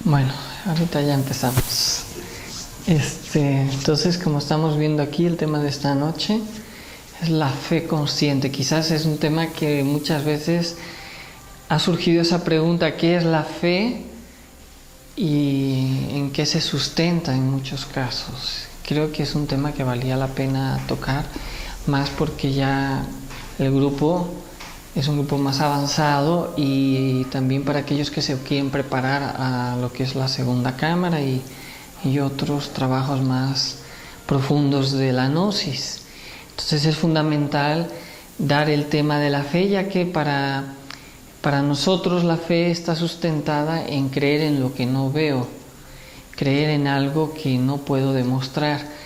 Bueno, ahorita ya empezamos. Entonces, como estamos viendo aquí, el tema de esta noche es la fe consciente. Quizás es un tema que muchas veces ha surgido esa pregunta: ¿qué es la fe y en qué se sustenta en muchos casos? Creo que es un tema que valía la pena tocar, más porque ya el grupo es un grupo más avanzado, y también para aquellos que se quieren preparar a lo que es la segunda cámara y otros trabajos más profundos de la gnosis. Entonces es fundamental dar el tema de la fe, ya que para nosotros la fe está sustentada en creer en lo que no veo, creer en algo que no puedo demostrar.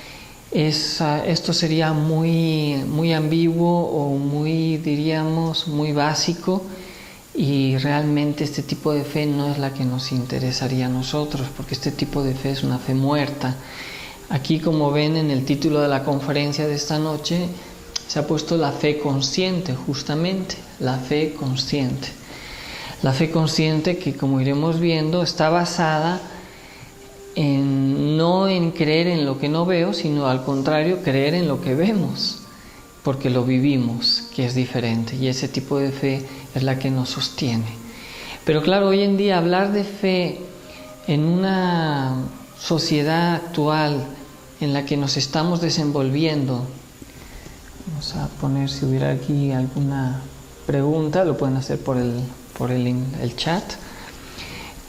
Esto sería muy ambiguo o diríamos, muy básico, y realmente este tipo de fe no es la que nos interesaría a nosotros, porque este tipo de fe es una fe muerta. Aquí, como ven en el título de la conferencia de esta noche, se ha puesto la fe consciente, justamente, la fe consciente. La fe consciente que, como iremos viendo, está basada no en creer en lo que no veo, sino al contrario, creer en lo que vemos, porque lo vivimos, que es diferente, y ese tipo de fe es la que nos sostiene. Pero claro, hoy en día hablar de fe en una sociedad actual en la que nos estamos desenvolviendo, vamos a poner, si hubiera aquí alguna pregunta, lo pueden hacer por el chat,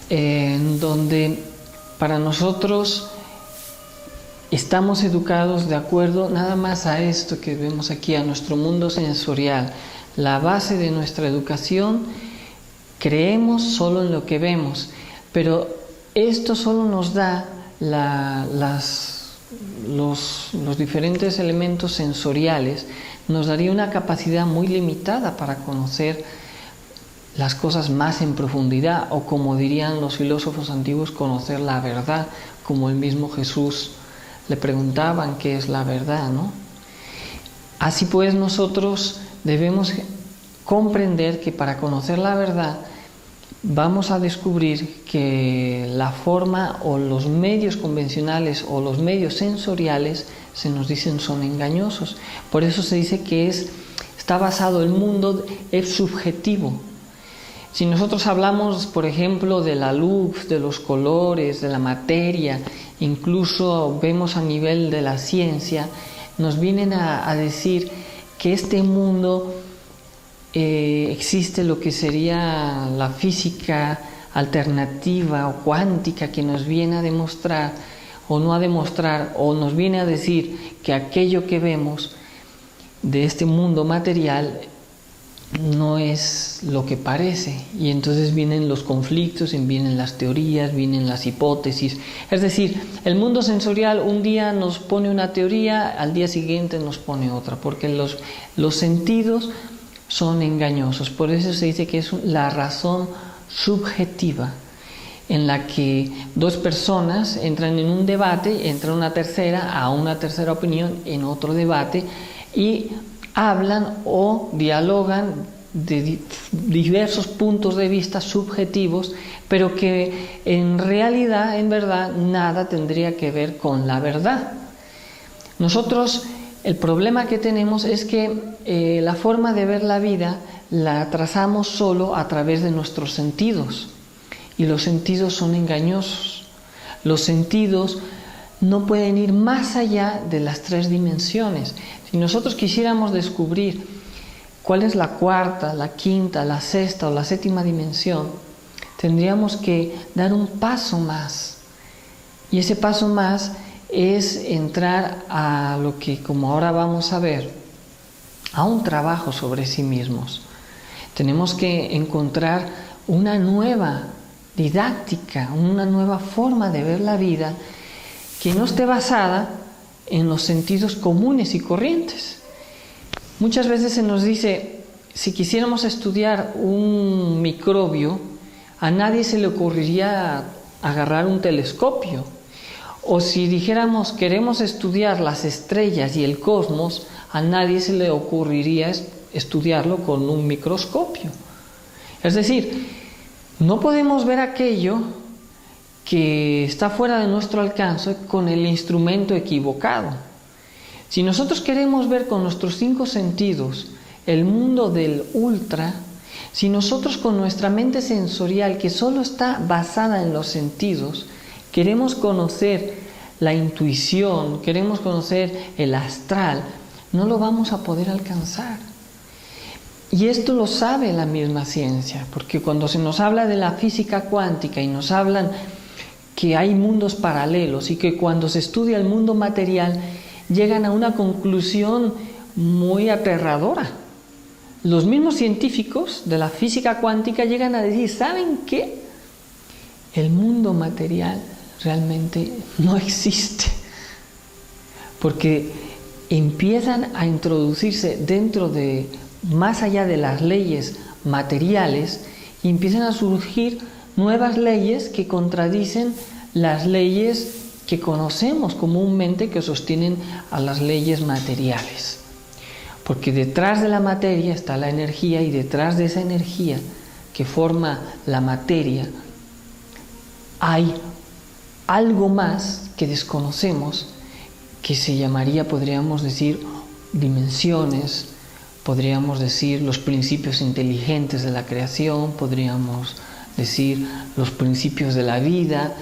en donde para nosotros estamos educados de acuerdo nada más a esto que vemos aquí, a nuestro mundo sensorial. La base de nuestra educación, creemos solo en lo que vemos, pero esto solo nos da los diferentes elementos sensoriales, nos daría una capacidad muy limitada para conocer las cosas más en profundidad, o como dirían los filósofos antiguos, conocer la verdad, como el mismo Jesús le preguntaban qué es la verdad, ¿no? Así pues, nosotros debemos comprender que para conocer la verdad vamos a descubrir que la forma o los medios convencionales o los medios sensoriales, se nos dicen, son engañosos. Por eso se dice que está basado el mundo, es subjetivo. Si nosotros hablamos, por ejemplo, de la luz, de los colores, de la materia, incluso vemos a nivel de la ciencia, nos vienen a decir que este mundo existe lo que sería la física alternativa o cuántica, que nos viene a demostrar o no a demostrar, o nos viene a decir que aquello que vemos de este mundo material no es lo que parece, y entonces vienen los conflictos, vienen las teorías, vienen las hipótesis. Es decir, el mundo sensorial un día nos pone una teoría, al día siguiente nos pone otra, porque los sentidos son engañosos. Por eso se dice que es la razón subjetiva, en la que dos personas entran en un debate, entra una tercera a una tercera opinión en otro debate, y hablan o dialogan de diversos puntos de vista subjetivos, pero que en realidad, en verdad, nada tendría que ver con la verdad. Nosotros, el problema que tenemos es que la forma de ver la vida la trazamos solo a través de nuestros sentidos, y los sentidos son engañosos. Los sentidos no pueden ir más allá de las 3 dimensiones. Si nosotros quisiéramos descubrir cuál es la cuarta, la quinta, la sexta o la séptima dimensión, tendríamos que dar un paso más. Y ese paso más es entrar a lo que, como ahora vamos a ver, a un trabajo sobre sí mismos. Tenemos que encontrar una nueva didáctica, una nueva forma de ver la vida que no esté basada en los sentidos comunes y corrientes. Muchas veces se nos dice, si quisiéramos estudiar un microbio, a nadie se le ocurriría agarrar un telescopio. O si dijéramos, queremos estudiar las estrellas y el cosmos, a nadie se le ocurriría estudiarlo con un microscopio. Es decir, no podemos ver aquello que está fuera de nuestro alcance con el instrumento equivocado. Si nosotros queremos ver con nuestros 5 sentidos el mundo del ultra, si nosotros con nuestra mente sensorial, que solo está basada en los sentidos, queremos conocer la intuición, queremos conocer el astral, no lo vamos a poder alcanzar. Y esto lo sabe la misma ciencia, porque cuando se nos habla de la física cuántica y nos hablan que hay mundos paralelos y que cuando se estudia el mundo material llegan a una conclusión muy aterradora. Los mismos científicos de la física cuántica llegan a decir, ¿saben qué? El mundo material realmente no existe, porque empiezan a introducirse dentro de, más allá de las leyes materiales, y empiezan a surgir nuevas leyes que contradicen las leyes que conocemos comúnmente, que sostienen a las leyes materiales. Porque detrás de la materia está la energía, y detrás de esa energía que forma la materia hay algo más que desconocemos, que se llamaría, podríamos decir, dimensiones, podríamos decir los principios inteligentes de la creación, podríamos decir los principios de la vida,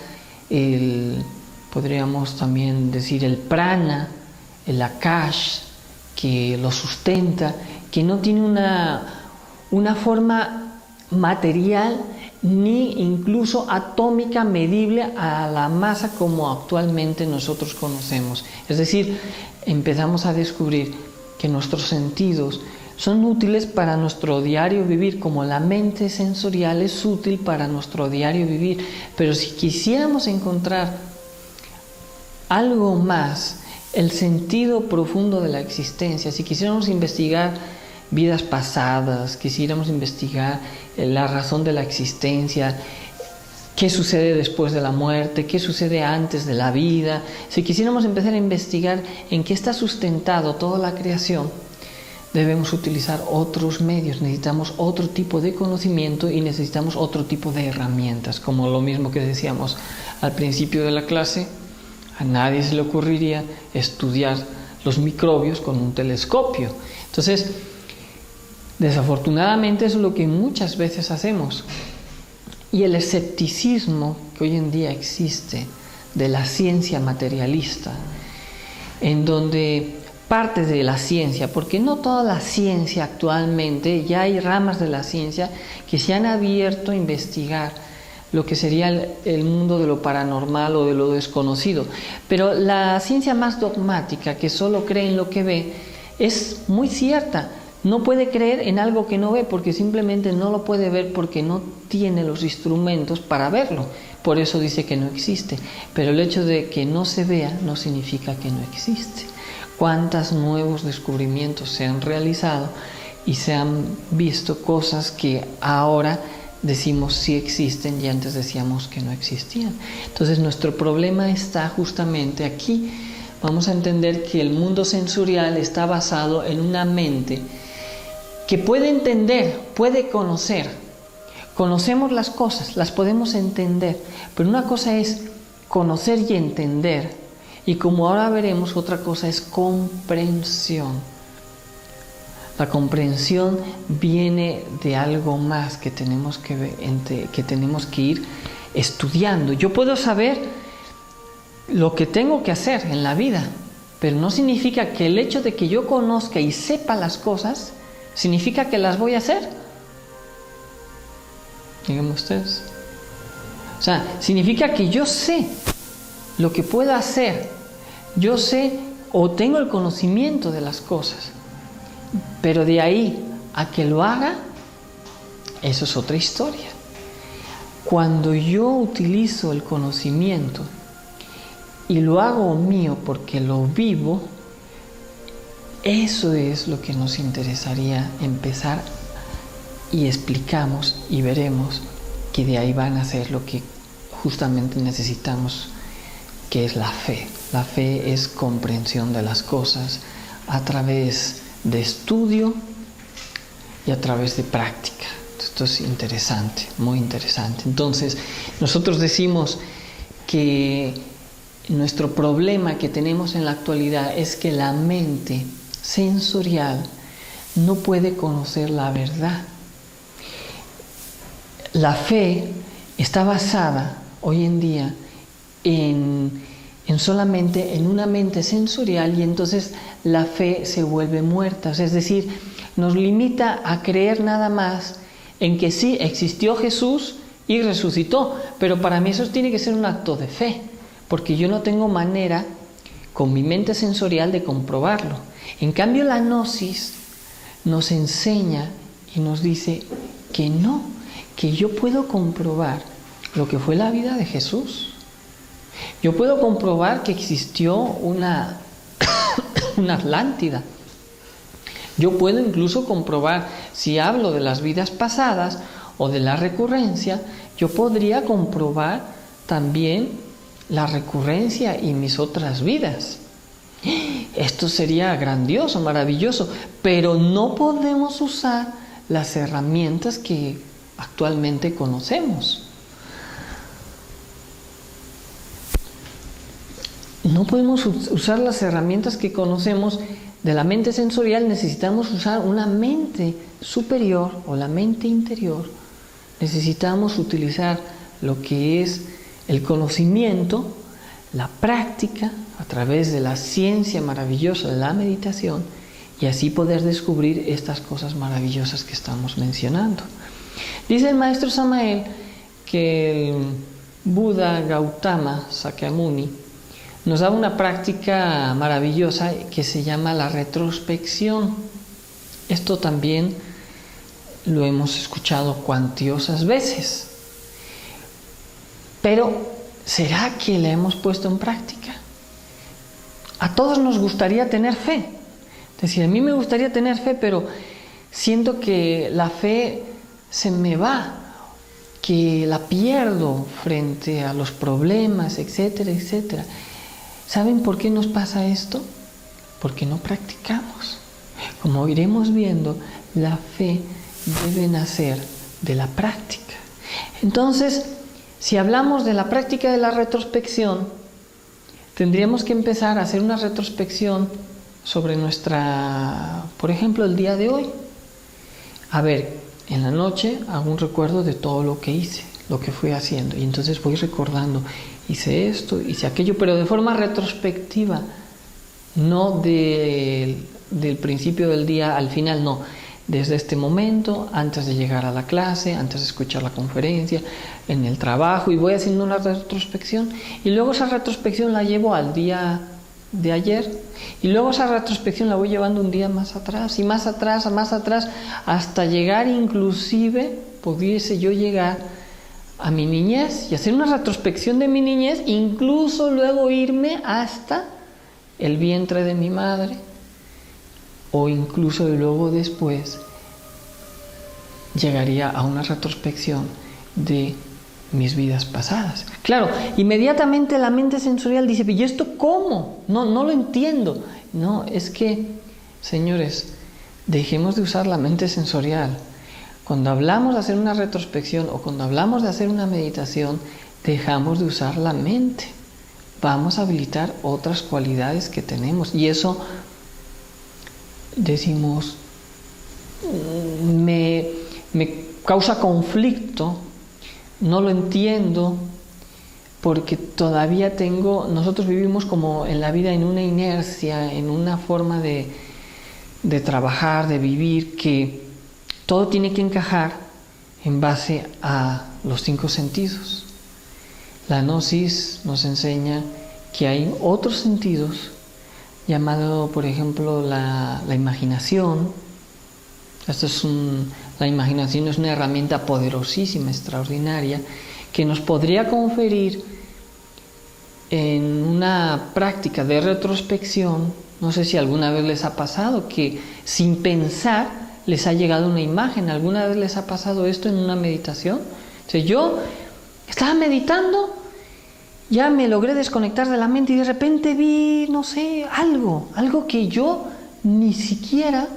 podríamos también decir el prana, el akash, que lo sustenta, que no tiene una forma material ni incluso atómica medible a la masa como actualmente nosotros conocemos. Es decir, empezamos a descubrir que nuestros sentidos son útiles para nuestro diario vivir, como la mente sensorial es útil para nuestro diario vivir. Pero si quisiéramos encontrar algo más, el sentido profundo de la existencia, si quisiéramos investigar vidas pasadas, quisiéramos investigar la razón de la existencia, qué sucede después de la muerte, qué sucede antes de la vida, si quisiéramos empezar a investigar en qué está sustentado toda la creación, debemos utilizar otros medios, necesitamos otro tipo de conocimiento y necesitamos otro tipo de herramientas, como lo mismo que decíamos al principio de la clase. A nadie se le ocurriría estudiar los microbios con un telescopio. Entonces, desafortunadamente eso es lo que muchas veces hacemos. Y el escepticismo que hoy en día existe de la ciencia materialista, en donde parte de la ciencia, porque no toda la ciencia actualmente, ya hay ramas de la ciencia que se han abierto a investigar lo que sería el mundo de lo paranormal o de lo desconocido. Pero la ciencia más dogmática, que solo cree en lo que ve, es muy cierta. No puede creer en algo que no ve, porque simplemente no lo puede ver, porque no tiene los instrumentos para verlo. Por eso dice que no existe. Pero el hecho de que no se vea no significa que no existe. ¿Cuántos nuevos descubrimientos se han realizado y se han visto cosas que ahora decimos sí existen y antes decíamos que no existían? Entonces nuestro problema está justamente aquí. Vamos a entender que el mundo sensorial está basado en una mente que puede entender, puede conocer. Conocemos las cosas, las podemos entender, pero una cosa es conocer y entender, y como ahora veremos, otra cosa es comprensión. La comprensión viene de algo más que tenemos que ir estudiando. Yo puedo saber lo que tengo que hacer en la vida, pero no significa que el hecho de que yo conozca y sepa las cosas significa que las voy a hacer. Díganme ustedes. O sea, significa que yo sé lo que puedo hacer. Yo sé o tengo el conocimiento de las cosas, pero de ahí a que lo haga, eso es otra historia. Cuando yo utilizo el conocimiento y lo hago mío porque lo vivo, eso es lo que nos interesaría empezar, y explicamos y veremos que de ahí van a ser lo que justamente necesitamos, que es la fe. La fe es comprensión de las cosas a través de estudio y a través de práctica. Esto es interesante, muy interesante. Entonces, nosotros decimos que nuestro problema que tenemos en la actualidad es que la mente sensorial no puede conocer la verdad. La fe está basada hoy en día en solamente en una mente sensorial, y entonces la fe se vuelve muerta. Es decir, nos limita a creer nada más en que sí existió Jesús y resucitó, pero para mí eso tiene que ser un acto de fe, porque yo no tengo manera con mi mente sensorial de comprobarlo. En cambio, la gnosis nos enseña y nos dice que no, que yo puedo comprobar lo que fue la vida de Jesús. Yo puedo comprobar que existió una Atlántida. Yo puedo incluso comprobar, si hablo de las vidas pasadas o de la recurrencia, yo podría comprobar también la recurrencia y mis otras vidas. Esto sería grandioso, maravilloso, pero no podemos usar las herramientas que actualmente conocemos. No podemos usar las herramientas que conocemos de la mente sensorial. Necesitamos usar una mente superior o la mente interior. Necesitamos utilizar lo que es el conocimiento, la práctica, a través de la ciencia maravillosa de la meditación, y así poder descubrir estas cosas maravillosas que estamos mencionando. Dice el maestro Samael que el Buda Gautama Sakyamuni nos da una práctica maravillosa que se llama la retrospección. Esto también lo hemos escuchado cuantiosas veces. Pero, ¿será que la hemos puesto en práctica? A todos nos gustaría tener fe. Es decir, a mí me gustaría tener fe, pero siento que la fe se me va, que la pierdo frente a los problemas, etcétera, etcétera. ¿Saben por qué nos pasa esto? Porque no practicamos. Como iremos viendo, la fe debe nacer de la práctica. Entonces, si hablamos de la práctica de la retrospección, tendríamos que empezar a hacer una retrospección sobre por ejemplo, el día de hoy. A ver, en la noche hago un recuerdo de todo lo que hice, lo que fui haciendo, y entonces voy recordando, hice esto, hice aquello, pero de forma retrospectiva, no del principio del día al final, no. Desde este momento, antes de llegar a la clase, antes de escuchar la conferencia, en el trabajo, y voy haciendo una retrospección, y luego esa retrospección la llevo al día de ayer, y luego esa retrospección la voy llevando un día más atrás, y más atrás, hasta llegar, inclusive, pudiese yo llegar a mi niñez, y hacer una retrospección de mi niñez, incluso luego irme hasta el vientre de mi madre, o incluso luego después llegaría a una retrospección de mis vidas pasadas. Claro, inmediatamente la mente sensorial dice, ¿y esto cómo? No lo entiendo. No, es que, señores, dejemos de usar la mente sensorial. Cuando hablamos de hacer una retrospección o cuando hablamos de hacer una meditación, dejamos de usar la mente. Vamos a habilitar otras cualidades que tenemos, y eso decimos, me causa conflicto, no lo entiendo, porque todavía nosotros vivimos como en la vida en una inercia, en una forma de trabajar, de vivir, que todo tiene que encajar en base a los 5 sentidos. La gnosis nos enseña que hay otros sentidos, llamado, por ejemplo, la imaginación. La imaginación es una herramienta poderosísima, extraordinaria, que nos podría conferir en una práctica de retrospección. No sé si alguna vez les ha pasado que sin pensar les ha llegado una imagen. ¿Alguna vez les ha pasado esto en una meditación? O sea, yo estaba meditando, ya me logré desconectar de la mente y de repente vi, no sé, algo que yo ni siquiera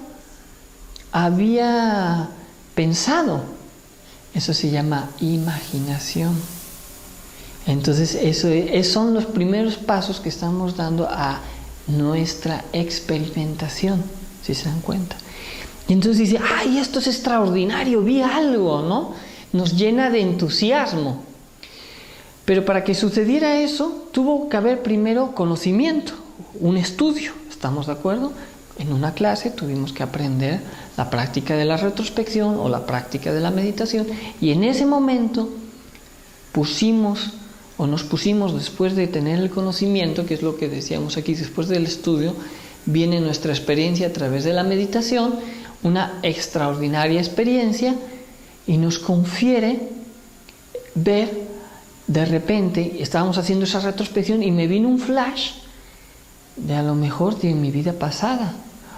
había pensado. Eso se llama imaginación. Entonces, esos son los primeros pasos que estamos dando a nuestra experimentación, si se dan cuenta. Y entonces dice, ¡ay, esto es extraordinario! Vi algo, ¿no? Nos llena de entusiasmo. Pero para que sucediera eso, tuvo que haber primero conocimiento, un estudio, ¿estamos de acuerdo? En una clase tuvimos que aprender la práctica de la retrospección o la práctica de la meditación, y en ese momento nos pusimos después de tener el conocimiento, que es lo que decíamos aquí, después del estudio, viene nuestra experiencia a través de la meditación, una extraordinaria experiencia, y nos confiere ver, de repente, estábamos haciendo esa retrospección y me vino un flash de a lo mejor de mi vida pasada,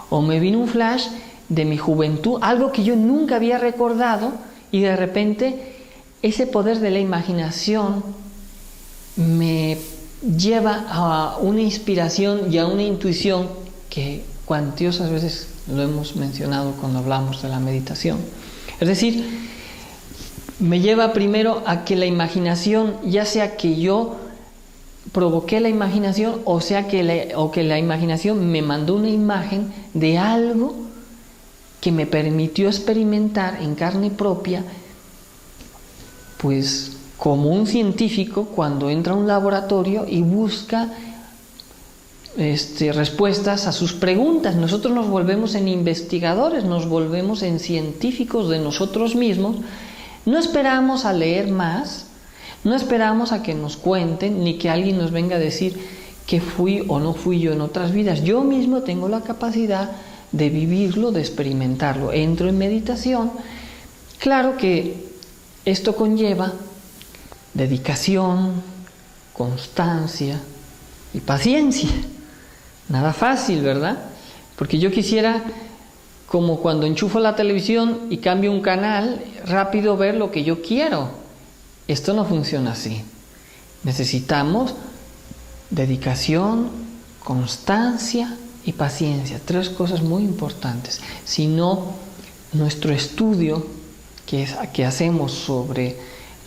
o me vino un flash de mi juventud, algo que yo nunca había recordado, y de repente ese poder de la imaginación me lleva a una inspiración y a una intuición que cuantiosas veces lo hemos mencionado cuando hablamos de la meditación. Es decir, me lleva primero a que la imaginación, ya sea que yo provoqué la imaginación o que la imaginación me mandó una imagen de algo que me permitió experimentar en carne propia, pues como un científico cuando entra a un laboratorio y busca respuestas a sus preguntas. Nosotros nos volvemos en investigadores, nos volvemos en científicos de nosotros mismos. No esperamos a leer más, no esperamos a que nos cuenten, ni que alguien nos venga a decir que fui o no fui yo en otras vidas. Yo mismo tengo la capacidad de vivirlo, de experimentarlo. Entro en meditación. Claro que esto conlleva dedicación, constancia y paciencia. Nada fácil, ¿verdad? Porque yo quisiera, como cuando enchufo la televisión y cambio un canal, rápido ver lo que yo quiero. Esto no funciona así. Necesitamos dedicación, constancia y paciencia. 3 cosas muy importantes. Si no, nuestro estudio que hacemos sobre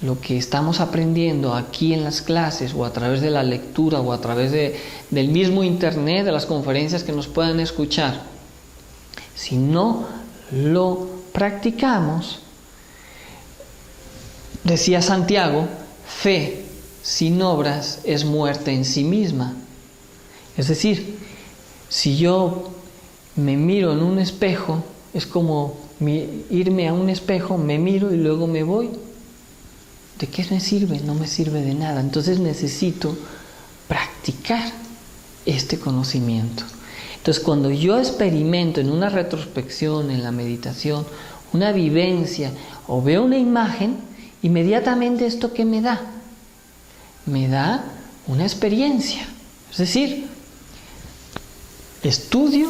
lo que estamos aprendiendo aquí en las clases, o a través de la lectura, o a través del mismo internet, de las conferencias que nos puedan escuchar, si no lo practicamos, decía Santiago, fe sin obras es muerte en sí misma. Es decir, si yo me miro en un espejo, es como irme a un espejo, me miro y luego me voy. ¿De qué me sirve? No me sirve de nada. Entonces necesito practicar este conocimiento. Entonces, cuando yo experimento en una retrospección, en la meditación, una vivencia o veo una imagen, inmediatamente ¿esto qué me da? Me da una experiencia. Es decir, estudio,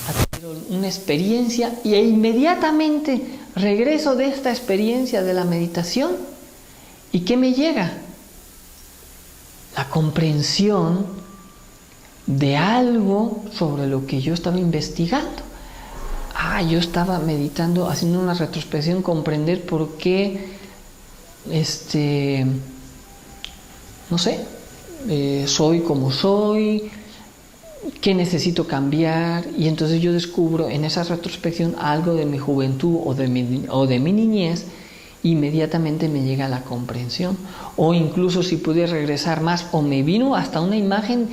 adquiero una experiencia y inmediatamente regreso de esta experiencia de la meditación. ¿Y qué me llega? La comprensión de algo sobre lo que yo estaba investigando. Yo estaba meditando, haciendo una retrospección, comprender por qué, no sé, soy como soy, qué necesito cambiar, y entonces yo descubro en esa retrospección algo de mi juventud o de mi niñez. Inmediatamente me llega la comprensión. O incluso si pude regresar más, o me vino hasta una imagen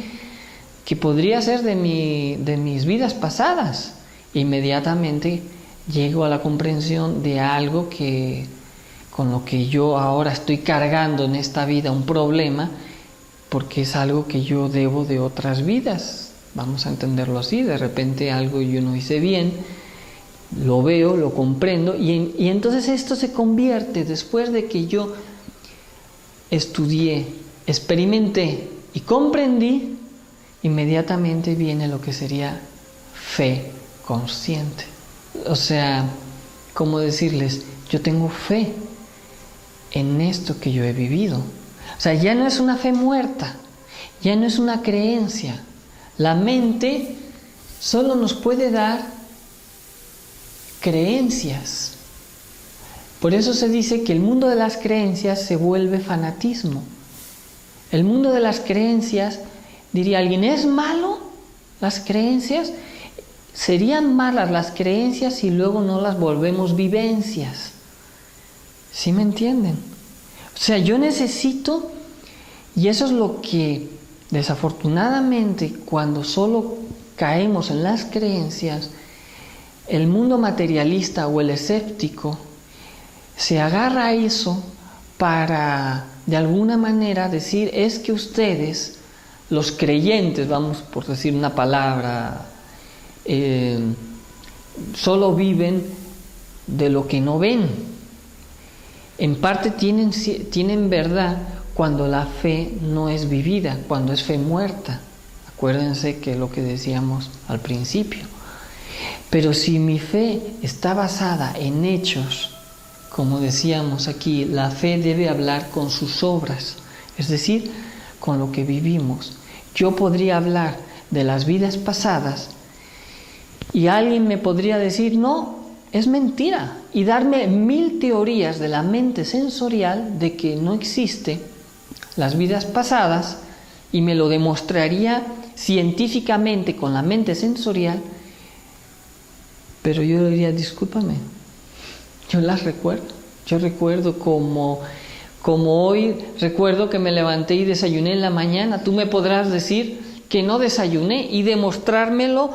que podría ser de mis vidas pasadas, inmediatamente llego a la comprensión de algo con lo que yo ahora estoy cargando en esta vida, un problema, porque es algo que yo debo de otras vidas. Vamos a entenderlo así. De repente algo yo no hice bien, lo veo, lo comprendo, y entonces esto se convierte, después de que yo estudié, experimenté y comprendí, inmediatamente viene lo que sería fe consciente. O sea, ¿cómo decirles? Yo tengo fe en esto que yo he vivido. O sea, ya no es una fe muerta, ya no es una creencia. La mente solo nos puede dar creencias, Por eso se dice que el mundo de las creencias se vuelve fanatismo. El mundo de las creencias, diría alguien, ¿es malo las creencias? Serían malas las creencias si luego no las volvemos vivencias. ¿Sí me entienden? O sea, yo necesito, y eso es lo que desafortunadamente cuando solo caemos en las creencias, el mundo materialista o el escéptico se agarra a eso para de alguna manera decir, es que ustedes, los creyentes, vamos por decir una palabra, solo viven de lo que no ven. En parte tienen verdad cuando la fe no es vivida, cuando es fe muerta. Acuérdense que lo que decíamos al principio. Pero si mi fe está basada en hechos, como decíamos aquí, la fe debe hablar con sus obras, es decir, con lo que vivimos. Yo podría hablar de las vidas pasadas y alguien me podría decir, no, es mentira, y darme 1000 teorías de la mente sensorial de que no existe las vidas pasadas y me lo demostraría científicamente con la mente sensorial, pero yo le diría, discúlpame, yo las recuerdo. Yo recuerdo como hoy recuerdo que me levanté y desayuné en la mañana. Tú me podrás decir que no desayuné y demostrármelo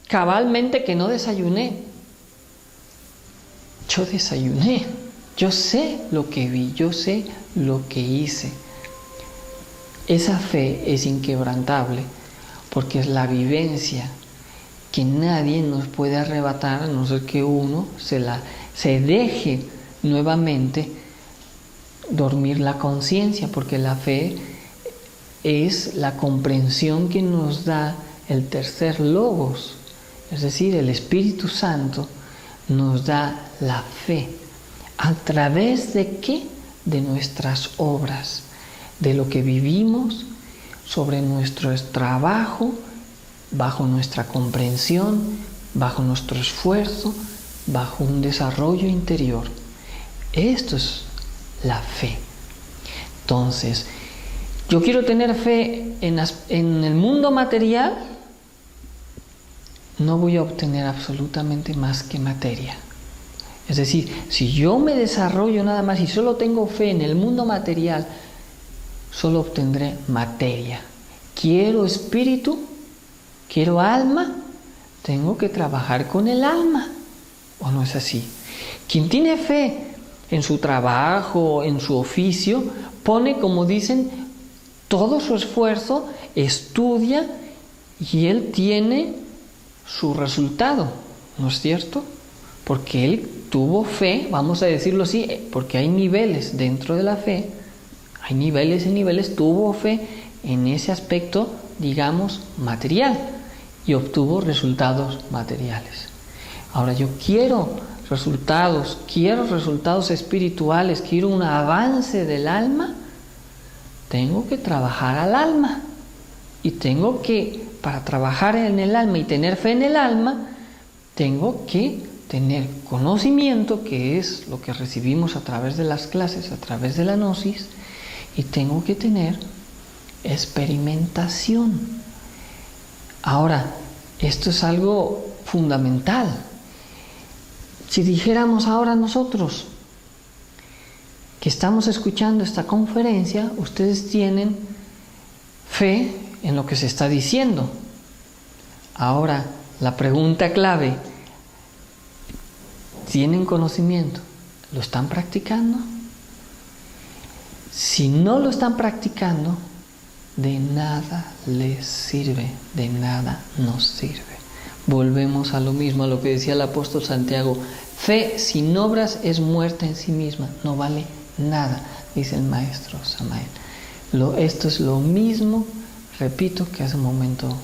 cabalmente que no desayuné. Yo desayuné. Yo sé lo que vi, yo sé lo que hice. Esa fe es inquebrantable porque es la vivencia que nadie nos puede arrebatar a no ser que uno se deje nuevamente dormir la conciencia, porque la fe es la comprensión que nos da el tercer logos, es decir, el Espíritu Santo nos da la fe. ¿A través de qué? De nuestras obras, de lo que vivimos, sobre nuestro trabajo, bajo nuestra comprensión, bajo nuestro esfuerzo, bajo un desarrollo interior. Esto es la fe. Entonces, yo quiero tener fe en el mundo material, no voy a obtener absolutamente más que materia. Es decir, si yo me desarrollo nada más y solo tengo fe en el mundo material, solo obtendré materia. Quiero espíritu, quiero alma, tengo que trabajar con el alma. ¿O no es así? Quien tiene fe en su trabajo, en su oficio, pone, como dicen, todo su esfuerzo, estudia y él tiene su resultado, ¿no es cierto? Porque él tuvo fe, vamos a decirlo así, porque hay niveles dentro de la fe, hay niveles y niveles, tuvo fe en ese aspecto, digamos, material y obtuvo resultados materiales. Ahora yo quiero resultados espirituales, quiero un avance del alma, tengo que trabajar al alma y tengo que, para trabajar en el alma y tener fe en el alma, tengo que tener conocimiento, que es lo que recibimos a través de las clases, a través de la gnosis, y tengo que tener experimentación. Ahora, esto es algo fundamental. Si dijéramos ahora nosotros que estamos escuchando esta conferencia, ustedes tienen fe en lo que se está diciendo. Ahora, la pregunta clave, ¿tienen conocimiento? ¿Lo están practicando? Si no lo están practicando, de nada les sirve, de nada nos sirve. Volvemos a lo mismo, a lo que decía el apóstol Santiago: fe sin obras es muerta en sí misma, no vale nada, dice el maestro Samael. Esto es lo mismo, repito, que hace un momento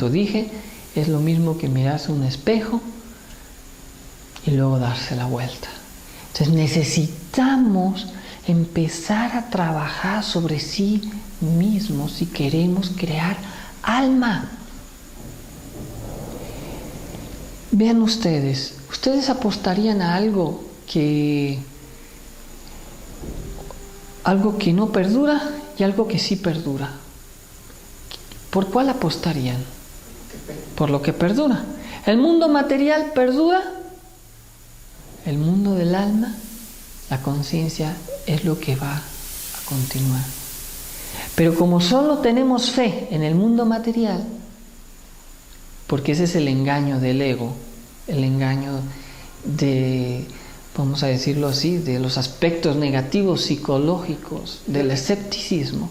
dije, es lo mismo que mirarse un espejo y luego darse la vuelta. Entonces necesitamos empezar a trabajar sobre sí mismos si queremos crear alma. Vean ustedes apostarían a algo algo que no perdura y algo que sí perdura. ¿Por cuál apostarían? Por lo que perdura. El mundo material perdura, el mundo del alma, la conciencia, es lo que va a continuar. Pero como solo tenemos fe en el mundo material, porque ese es el engaño del ego, el engaño de, vamos a decirlo así, de los aspectos negativos psicológicos del escepticismo.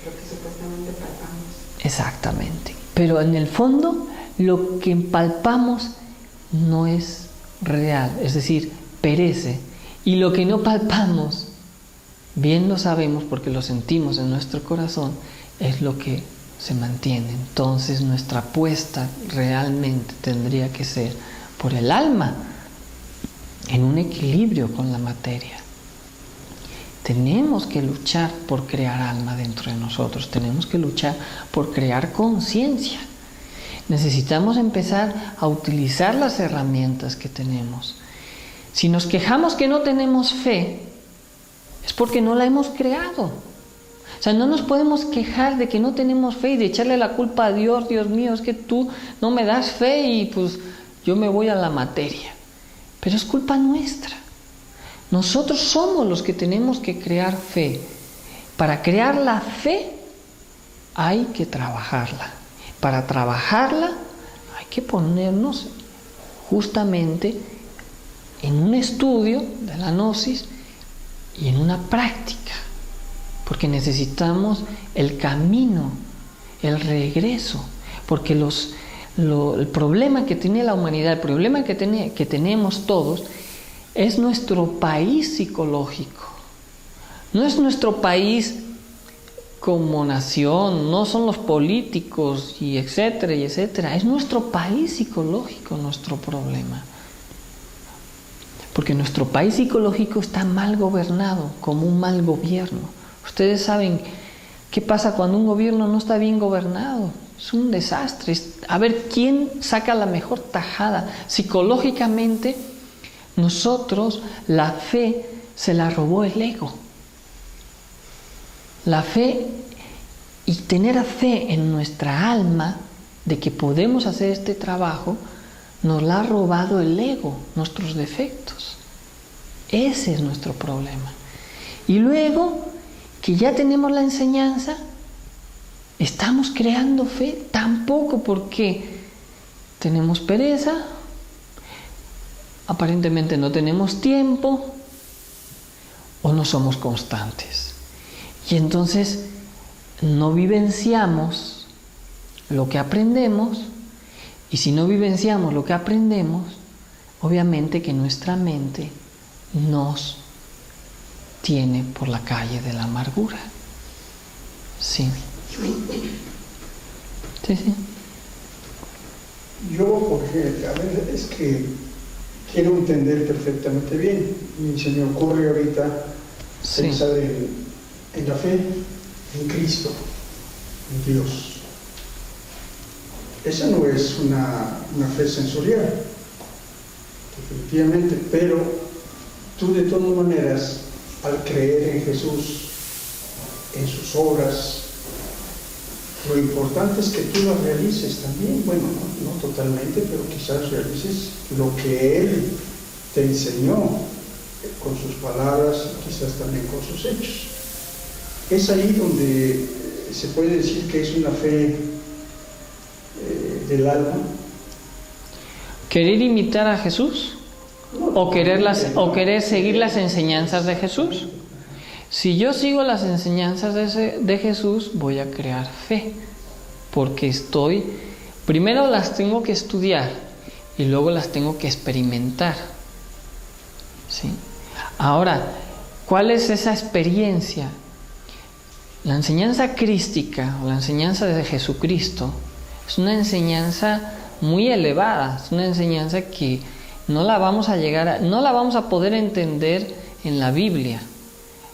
Lo que supuestamente palpamos. Exactamente. Pero en el fondo, lo que palpamos no es real, es decir, perece. Y lo que no palpamos, bien lo sabemos porque lo sentimos en nuestro corazón, es lo que se mantiene. Entonces nuestra apuesta realmente tendría que ser por el alma, en un equilibrio con la materia. Tenemos que luchar por crear alma dentro de nosotros, tenemos que luchar por crear conciencia. Necesitamos empezar a utilizar las herramientas que tenemos. Si nos quejamos que no tenemos fe, es porque no la hemos creado. O sea, no nos podemos quejar de que no tenemos fe y de echarle la culpa a Dios. Dios mío, es que tú no me das fe y pues yo me voy a la materia. Pero es culpa nuestra. Nosotros somos los que tenemos que crear fe. Para crear la fe hay que trabajarla. Para trabajarla hay que ponernos justamente en un estudio de la gnosis y en una práctica, porque necesitamos el camino, el regreso, porque el problema que tiene la humanidad, el problema que tenemos todos, es nuestro país psicológico. No es nuestro país como nación, no son los políticos y etcétera, es nuestro país psicológico nuestro problema. Porque nuestro país psicológico está mal gobernado, como un mal gobierno. Ustedes saben qué pasa cuando un gobierno no está bien gobernado. Es un desastre. A ver quién saca la mejor tajada. Psicológicamente, nosotros la fe se la robó el ego. La fe y tener fe en nuestra alma de que podemos hacer este trabajo, nos la ha robado el ego, nuestros defectos. Ese es nuestro problema. Y luego que ya tenemos la enseñanza, estamos creando fe tampoco, porque tenemos pereza, aparentemente no tenemos tiempo o no somos constantes. Y entonces no vivenciamos lo que aprendemos. Y si no vivenciamos lo que aprendemos, obviamente que nuestra mente nos tiene por la calle de la amargura. Sí. Sí. Yo, porque a ver, es que quiero entender perfectamente bien. Y se me ocurre ahorita pensar en la fe, en Cristo, en Dios. Esa no es una fe sensorial, definitivamente, pero tú de todas maneras, al creer en Jesús, en sus obras, lo importante es que tú las realices también, bueno, no totalmente, pero quizás realices lo que Él te enseñó con sus palabras y quizás también con sus hechos. Es ahí donde se puede decir que es una fe del alma. ¿Querer imitar a Jesús? ¿O querer seguir las enseñanzas de Jesús? Si yo sigo las enseñanzas de Jesús, voy a crear fe, porque primero las tengo que estudiar y luego las tengo que experimentar. ¿Sí? Ahora, ¿cuál es esa experiencia? La enseñanza crística o la enseñanza de Jesucristo es una enseñanza muy elevada, es una enseñanza que no la vamos a poder entender en la Biblia.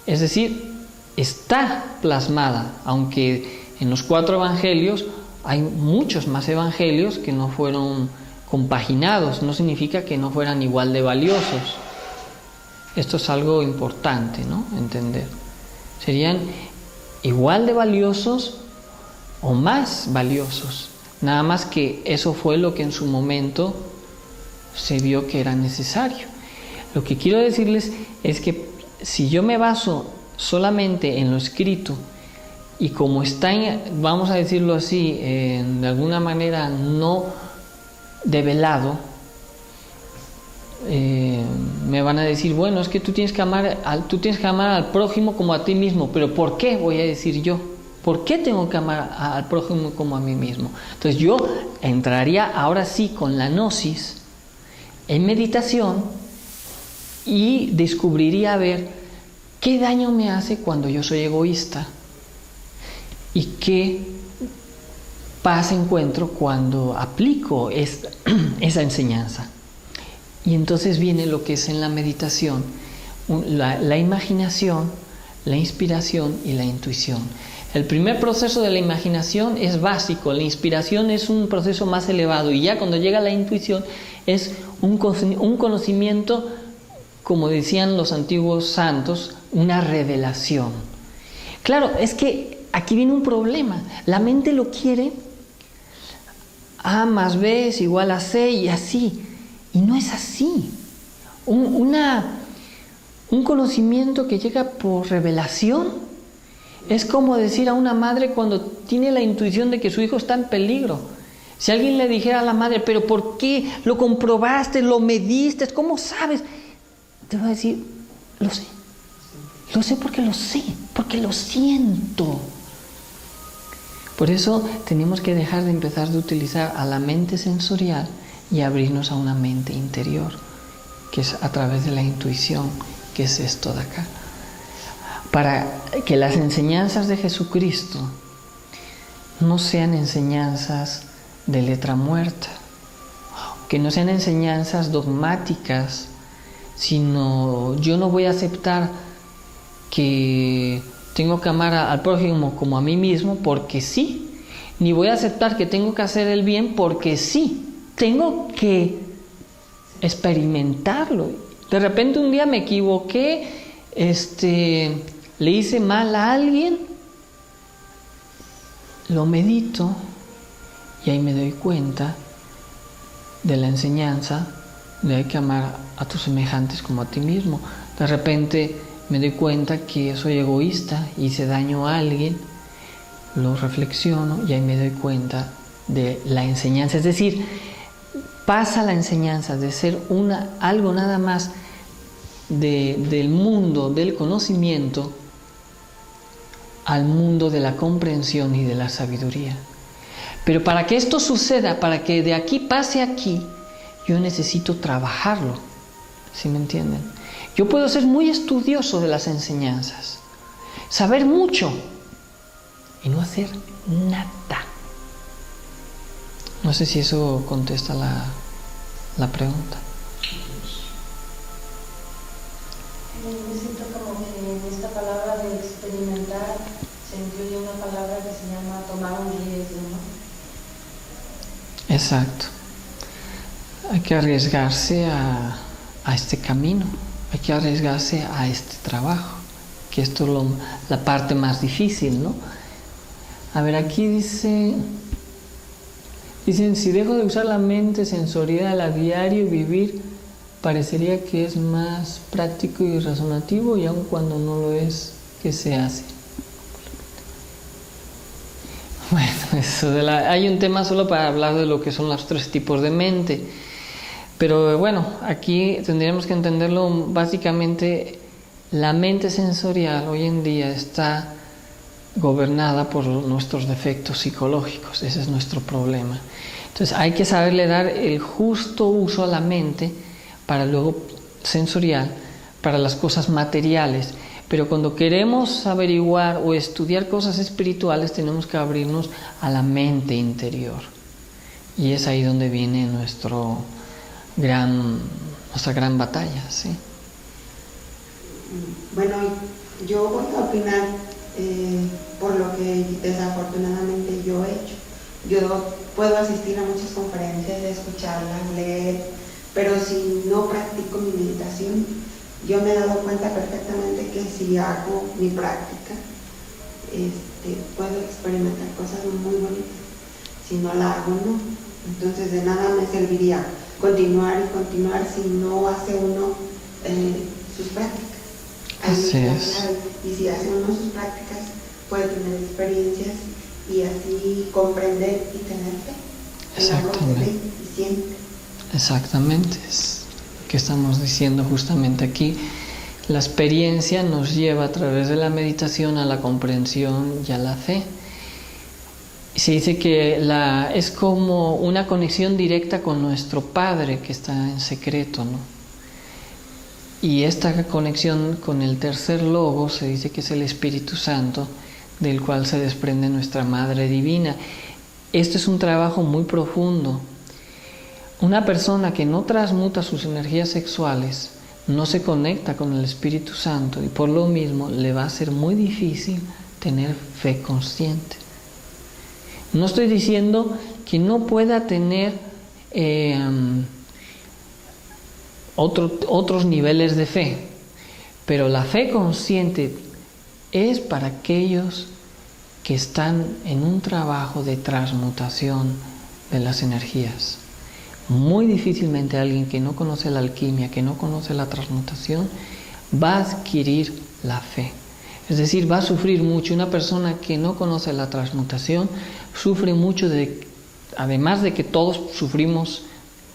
Es decir, está plasmada, aunque en los 4 evangelios hay muchos más evangelios que no fueron compaginados, no significa que no fueran igual de valiosos. Esto es algo importante, ¿no? Entender. Serían igual de valiosos o más valiosos. Nada más que eso fue lo que en su momento se vio que era necesario. Lo que quiero decirles es que si yo me baso solamente en lo escrito y como está, vamos a decirlo así, de alguna manera no develado, me van a decir, bueno, es que tú tienes que amar al prójimo como a ti mismo. Pero ¿por qué? Voy a decir yo. ¿Por qué tengo que amar al prójimo como a mí mismo? Entonces yo entraría ahora sí con la gnosis en meditación y descubriría a ver qué daño me hace cuando yo soy egoísta y qué paz encuentro cuando aplico esa enseñanza. Y entonces viene lo que es en la meditación, la imaginación, la inspiración y la intuición. El primer proceso de la imaginación es básico, la inspiración es un proceso más elevado y ya cuando llega la intuición es un conocimiento, como decían los antiguos santos, una revelación. Claro, es que aquí viene un problema. La mente lo quiere A más B es igual a C y así. Y no es así. Un conocimiento que llega por revelación es como decir a una madre cuando tiene la intuición de que su hijo está en peligro. Si alguien le dijera a la madre, ¿pero por qué? ¿Lo comprobaste? ¿Lo mediste? ¿Cómo sabes? Te va a decir, lo sé. Lo sé porque lo sé, porque lo siento. Por eso tenemos que dejar de empezar de utilizar a la mente sensorial y abrirnos a una mente interior, que es a través de la intuición, que es esto de acá. Para que las enseñanzas de Jesucristo no sean enseñanzas de letra muerta, que no sean enseñanzas dogmáticas, sino yo no voy a aceptar que tengo que amar al prójimo como a mí mismo porque sí, ni voy a aceptar que tengo que hacer el bien porque sí, tengo que experimentarlo. De repente un día me equivoqué, le hice mal a alguien, lo medito y ahí me doy cuenta de la enseñanza de hay que amar a tus semejantes como a ti mismo. De repente me doy cuenta que soy egoísta, hice daño a alguien, lo reflexiono y ahí me doy cuenta de la enseñanza. Es decir, pasa la enseñanza de ser algo nada más del mundo del conocimiento al mundo de la comprensión y de la sabiduría. Pero para que esto suceda, para que de aquí pase aquí, yo necesito trabajarlo. ¿Sí me entienden? Yo puedo ser muy estudioso de las enseñanzas, saber mucho y no hacer nada. No sé si eso contesta la pregunta. Me siento como que en esta palabra de experimentar se incluye una palabra que se llama tomar un riesgo, ¿no? Exacto. Hay que arriesgarse a este camino, hay que arriesgarse a este trabajo, que esto es la parte más difícil, ¿no? A ver, aquí dicen, si dejo de usar la mente sensorial a diario vivir, parecería que es más práctico y razonativo, y aun cuando no lo es, ¿qué se hace? Bueno, hay un tema solo para hablar de lo que son los 3 tipos de mente. Pero bueno, aquí tendríamos que entenderlo básicamente. La mente sensorial hoy en día está gobernada por nuestros defectos psicológicos. Ese es nuestro problema. Entonces hay que saberle dar el justo uso a la mente para luego sensorial, para las cosas materiales. Pero cuando queremos averiguar o estudiar cosas espirituales tenemos que abrirnos a la mente interior. Y es ahí donde viene nuestra gran batalla, ¿sí? Bueno, yo voy a opinar por lo que desafortunadamente yo he hecho. Yo puedo asistir a muchas conferencias, escucharlas, leer, pero si no practico mi meditación, yo me he dado cuenta perfectamente que si hago mi práctica, puedo experimentar cosas muy bonitas. Si no la hago, no. Entonces de nada me serviría continuar y continuar si no hace uno sus prácticas. Así es. Y si hace uno sus prácticas, puede tener experiencias y así comprender y tener fe. Exactamente. Y siente. Exactamente. Es lo que estamos diciendo justamente aquí. La experiencia nos lleva a través de la meditación a la comprensión y a la fe. Se dice que es como una conexión directa con nuestro Padre que está en secreto, ¿no? Y esta conexión con el tercer logo se dice que es el Espíritu Santo, del cual se desprende nuestra Madre Divina. Este es un trabajo muy profundo. Una persona que no transmuta sus energías sexuales no se conecta con el Espíritu Santo y por lo mismo le va a ser muy difícil tener fe consciente. No estoy diciendo que no pueda tener otros niveles de fe, pero la fe consciente es para aquellos que están en un trabajo de transmutación de las energías. Muy difícilmente alguien que no conoce la alquimia, que no conoce la transmutación, va a adquirir la fe. Es decir, va a sufrir mucho. Una persona que no conoce la transmutación sufre mucho, además de que todos sufrimos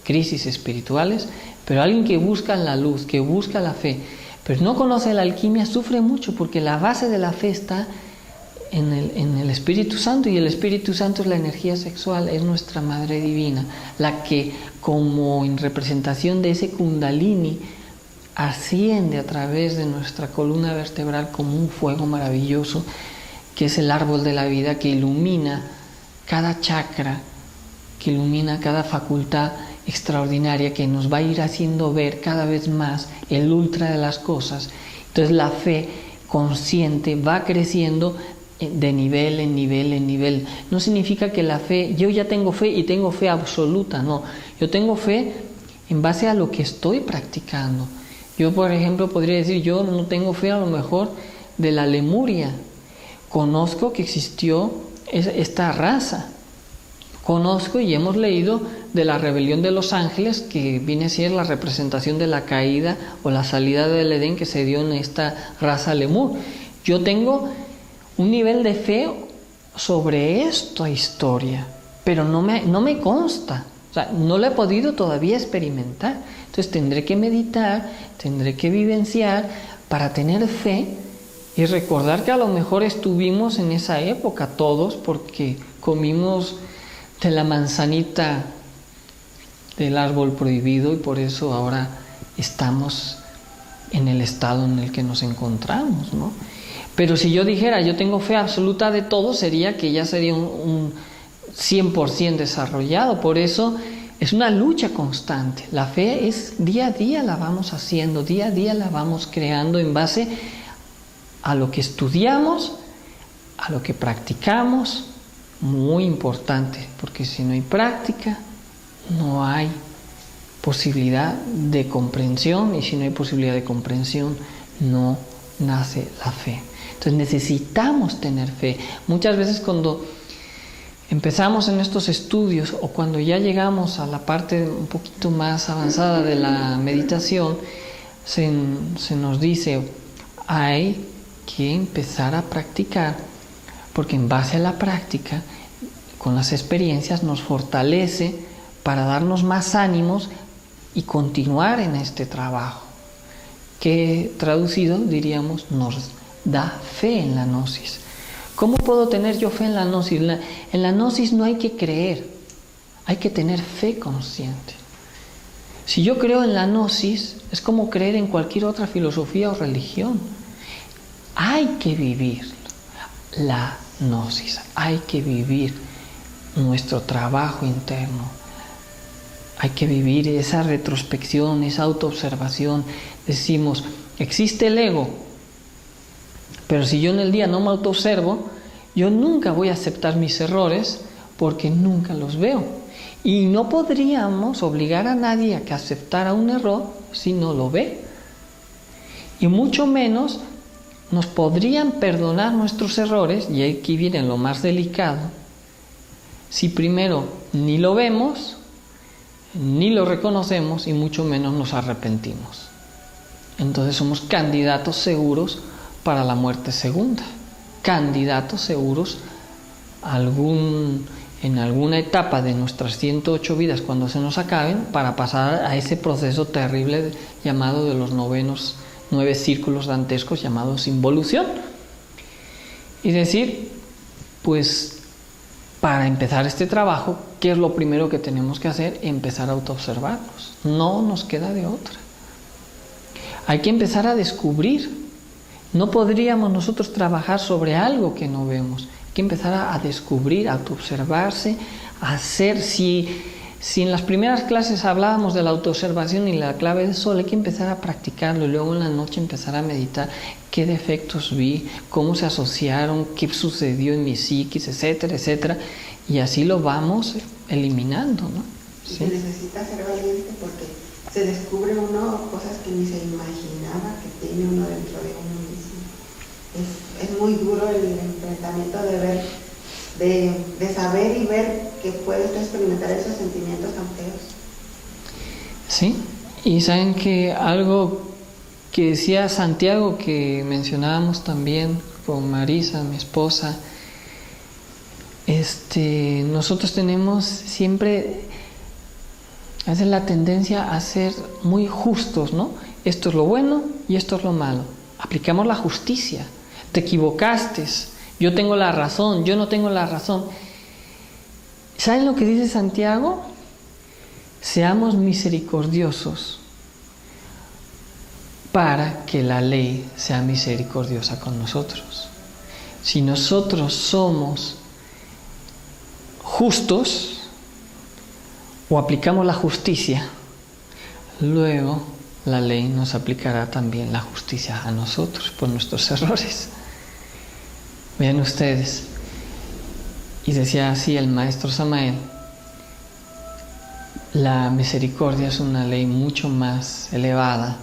crisis espirituales, pero alguien que busca la luz, que busca la fe, pero no conoce la alquimia, sufre mucho porque la base de la fe está en el Espíritu Santo, y el Espíritu Santo es la energía sexual, es nuestra Madre Divina, la que como en representación de ese Kundalini asciende a través de nuestra columna vertebral como un fuego maravilloso, que es el árbol de la vida, que ilumina cada chakra, que ilumina cada facultad extraordinaria, que nos va a ir haciendo ver cada vez más el ultra de las cosas. Entonces la fe consciente va creciendo de nivel en nivel en nivel. No significa que la fe, yo ya tengo fe y tengo fe absoluta, no. Yo tengo fe en base a lo que estoy practicando. Yo, por ejemplo, podría decir, yo no tengo fe a lo mejor de la Lemuria. Conozco que existió esta raza. Conozco y hemos leído de la rebelión de los ángeles, que viene a ser la representación de la caída o la salida del Edén que se dio en esta raza Lemur. Yo tengo un nivel de fe sobre esta historia, pero no me consta. O sea, no lo he podido todavía experimentar. Entonces tendré que meditar, tendré que vivenciar para tener fe y recordar que a lo mejor estuvimos en esa época todos porque comimos de la manzanita del árbol prohibido y por eso ahora estamos en el estado en el que nos encontramos, ¿no? Pero si yo dijera, yo tengo fe absoluta de todo, sería que ya sería un 100% desarrollado. Por eso es una lucha constante. La fe es día a día la vamos haciendo, día a día la vamos creando en base a lo que estudiamos, a lo que practicamos. Muy importante, porque si no hay práctica, no hay posibilidad de comprensión, y si no hay posibilidad de comprensión, no nace la fe. Entonces necesitamos tener fe. Muchas veces cuando empezamos en estos estudios o cuando ya llegamos a la parte un poquito más avanzada de la meditación, se nos dice, hay que empezar a practicar, porque en base a la práctica, con las experiencias, nos fortalece para darnos más ánimos y continuar en este trabajo, que traducido diríamos nos da fe en la gnosis. ¿Cómo puedo tener yo fe en la gnosis? En la gnosis no hay que creer, hay que tener fe consciente. Si yo creo en la gnosis, es como creer en cualquier otra filosofía o religión. Hay que vivir la gnosis, hay que vivir nuestro trabajo interno, hay que vivir esa retrospección, esa autoobservación. Decimos, existe el ego, pero si yo en el día no me autoobservo, yo nunca voy a aceptar mis errores porque nunca los veo. Y no podríamos obligar a nadie a que aceptara un error si no lo ve. Y mucho menos nos podrían perdonar nuestros errores, y aquí viene lo más delicado, si primero ni lo vemos, ni lo reconocemos, y mucho menos nos arrepentimos. Entonces somos candidatos seguros para la muerte segunda, candidatos seguros en alguna etapa de nuestras 108 vidas, cuando se nos acaben, para pasar a ese proceso terrible llamado de los 9 círculos dantescos, llamados involución. Y decir, pues, para empezar este trabajo, ¿qué es lo primero que tenemos que hacer? Empezar a autoobservarnos. No nos queda de otra. Hay que empezar a descubrir. No podríamos nosotros trabajar sobre algo que no vemos. Hay que empezar a descubrir, a autoobservarse, a hacer. Si en las primeras clases hablábamos de la autoobservación y la clave del sol, hay que empezar a practicarlo y luego en la noche empezar a meditar qué defectos vi, cómo se asociaron, qué sucedió en mi psiquis, etcétera, etcétera. Y así lo vamos eliminando, ¿no? ¿Sí? Se necesita ser valiente porque se descubre uno cosas que ni se imaginaba que tiene uno dentro de uno mismo. Es muy duro el enfrentamiento de ver, de saber y ver que puedes experimentar esos sentimientos tan feos. Sí, y saben que algo que decía Santiago, que mencionábamos también con Marisa, mi esposa, nosotros tenemos siempre la tendencia a ser muy justos, ¿no? Esto es lo bueno y esto es lo malo. Aplicamos la justicia. Te equivocaste, yo tengo la razón, yo no tengo la razón. ¿Saben lo que dice Santiago? Seamos misericordiosos para que la ley sea misericordiosa con nosotros. Si nosotros somos justos o aplicamos la justicia, luego la ley nos aplicará también la justicia a nosotros por nuestros errores. Vean ustedes, y decía así el maestro Samael, la misericordia es una ley mucho más elevada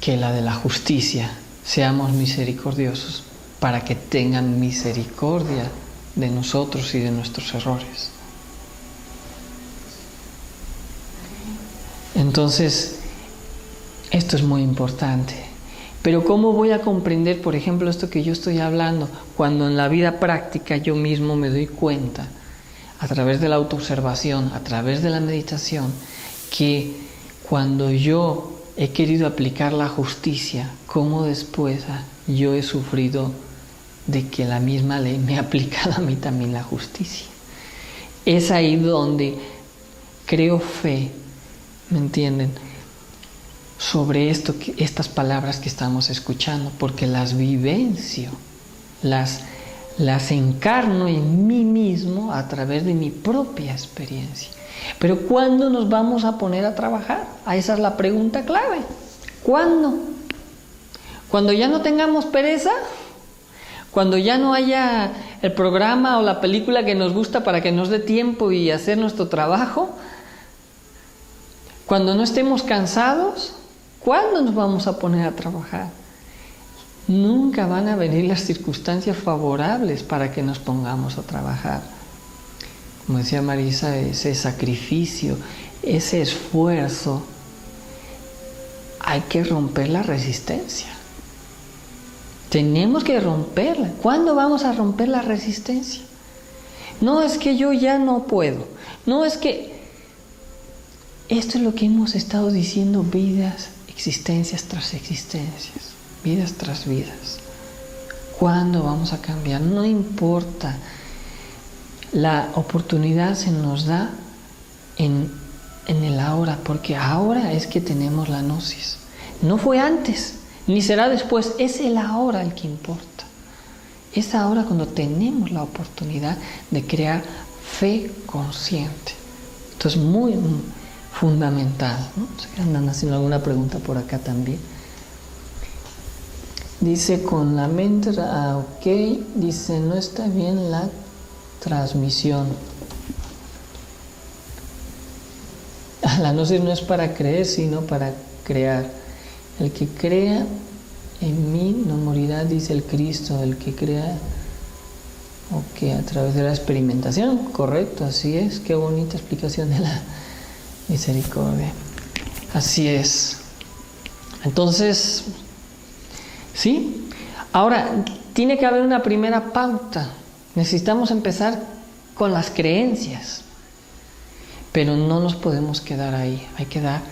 que la de la justicia. Seamos misericordiosos para que tengan misericordia de nosotros y de nuestros errores. Entonces, esto es muy importante. Pero ¿cómo voy a comprender, por ejemplo, esto que yo estoy hablando, cuando en la vida práctica yo mismo me doy cuenta, a través de la autoobservación, a través de la meditación, que cuando yo he querido aplicar la justicia, cómo después yo he sufrido de que la misma ley me ha aplicado a mí también la justicia? Es ahí donde creo fe, ¿me entienden?, sobre estas palabras que estamos escuchando, porque las vivencio, las encarno en mí mismo a través de mi propia experiencia. Pero ¿cuándo nos vamos a poner a trabajar? Esa es la pregunta clave. ¿Cuándo? ¿Cuando ya no tengamos pereza? ¿Cuando ya no haya el programa o la película que nos gusta para que nos dé tiempo y hacer nuestro trabajo? ¿Cuando no estemos cansados? ¿Cuándo nos vamos a poner a trabajar? Nunca van a venir las circunstancias favorables para que nos pongamos a trabajar. Como decía Marisa, ese sacrificio, ese esfuerzo, hay que romper la resistencia. Tenemos que romperla. ¿Cuándo vamos a romper la resistencia? No es que yo ya no puedo. No es que... Esto es lo que hemos estado diciendo vidas, existencias tras existencias, vidas tras vidas. ¿Cuándo vamos a cambiar? No importa. La oportunidad se nos da en el ahora, porque ahora es que tenemos la gnosis. No fue antes, ni será después, es el ahora el que importa. Es ahora cuando tenemos la oportunidad de crear fe consciente. Esto es muy fundamental, ¿no? Andan haciendo alguna pregunta por acá también. Dice con la mente, ok, dice no está bien la transmisión. La gnosis no es para creer, sino para crear. El que crea en mí no morirá, dice el Cristo. El que crea, a través de la experimentación, correcto, así es. Qué bonita explicación de la misericordia. Así es. Entonces, ¿sí? Ahora, tiene que haber una primera pauta. Necesitamos empezar con las creencias. Pero no nos podemos quedar ahí. Hay que dar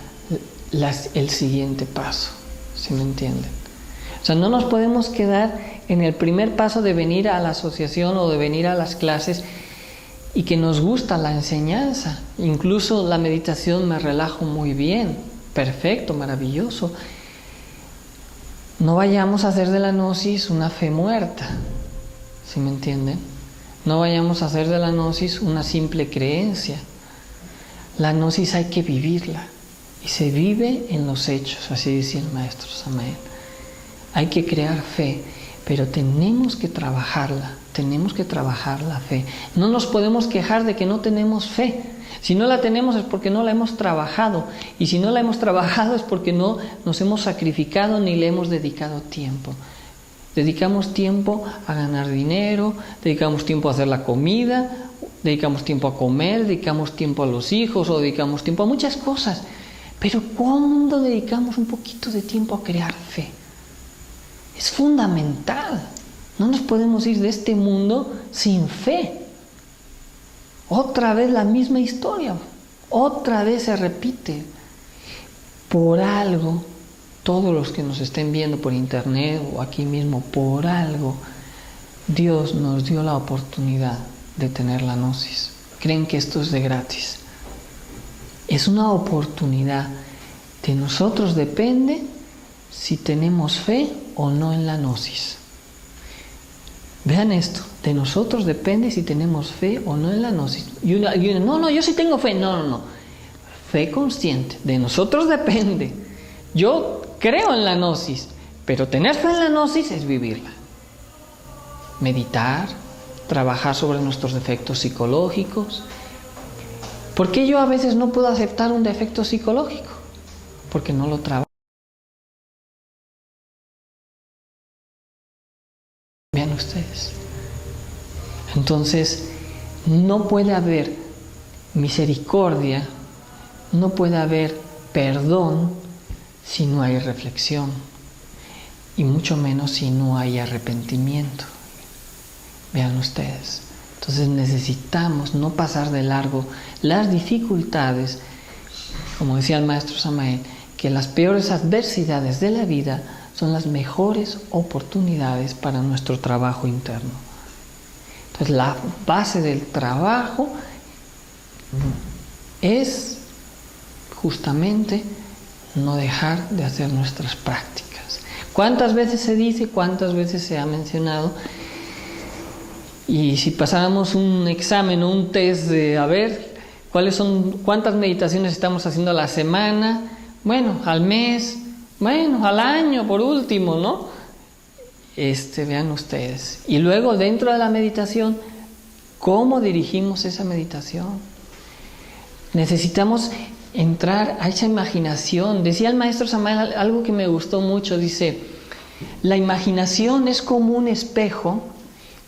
el siguiente paso. ¿Sí me entienden? O sea, no nos podemos quedar en el primer paso de venir a la asociación o de venir a las clases y que nos gusta la enseñanza. Incluso la meditación me relajo muy bien. Perfecto, maravilloso. No vayamos a hacer de la gnosis una fe muerta. ¿Sí me entienden? No vayamos a hacer de la gnosis una simple creencia. La gnosis hay que vivirla. Y se vive en los hechos, así decía el maestro Samael. Hay que crear fe, pero tenemos que trabajarla la fe. No nos podemos quejar de que no tenemos fe. Si no la tenemos es porque no la hemos trabajado. Y si no la hemos trabajado es porque no nos hemos sacrificado ni le hemos dedicado tiempo. Dedicamos tiempo a ganar dinero, dedicamos tiempo a hacer la comida, dedicamos tiempo a comer, dedicamos tiempo a los hijos o dedicamos tiempo a muchas cosas. Pero ¿cuándo dedicamos un poquito de tiempo a crear fe? Es fundamental. No nos podemos ir de este mundo sin fe. Otra vez la misma historia. Otra vez se repite. Por algo, todos los que nos estén viendo por internet o aquí mismo, por algo, Dios nos dio la oportunidad de tener la gnosis. ¿Creen que esto es de gratis? Es una oportunidad. De nosotros depende si tenemos fe o no en la gnosis. Vean esto, de nosotros depende si tenemos fe o no en la gnosis. Y uno, no, yo sí tengo fe. No. Fe consciente, de nosotros depende. Yo creo en la gnosis, pero tener fe en la gnosis es vivirla. Meditar, trabajar sobre nuestros defectos psicológicos. ¿Por qué yo a veces no puedo aceptar un defecto psicológico? Porque no lo trabajo. Vean ustedes. Entonces, no puede haber misericordia, no puede haber perdón si no hay reflexión, y mucho menos si no hay arrepentimiento. Vean ustedes. Entonces necesitamos no pasar de largo las dificultades, como decía el maestro Samael, que las peores adversidades de la vida son las mejores oportunidades para nuestro trabajo interno. Entonces la base del trabajo es justamente no dejar de hacer nuestras prácticas. ¿Cuántas veces se dice, cuántas veces se ha mencionado? Y si pasáramos un examen o un test de a ver cuántas meditaciones estamos haciendo a la semana, bueno, al mes, bueno, al año por último, ¿no? Vean ustedes. Y luego dentro de la meditación, ¿cómo dirigimos esa meditación? Necesitamos entrar a esa imaginación. Decía el maestro Samael algo que me gustó mucho, dice, la imaginación es como un espejo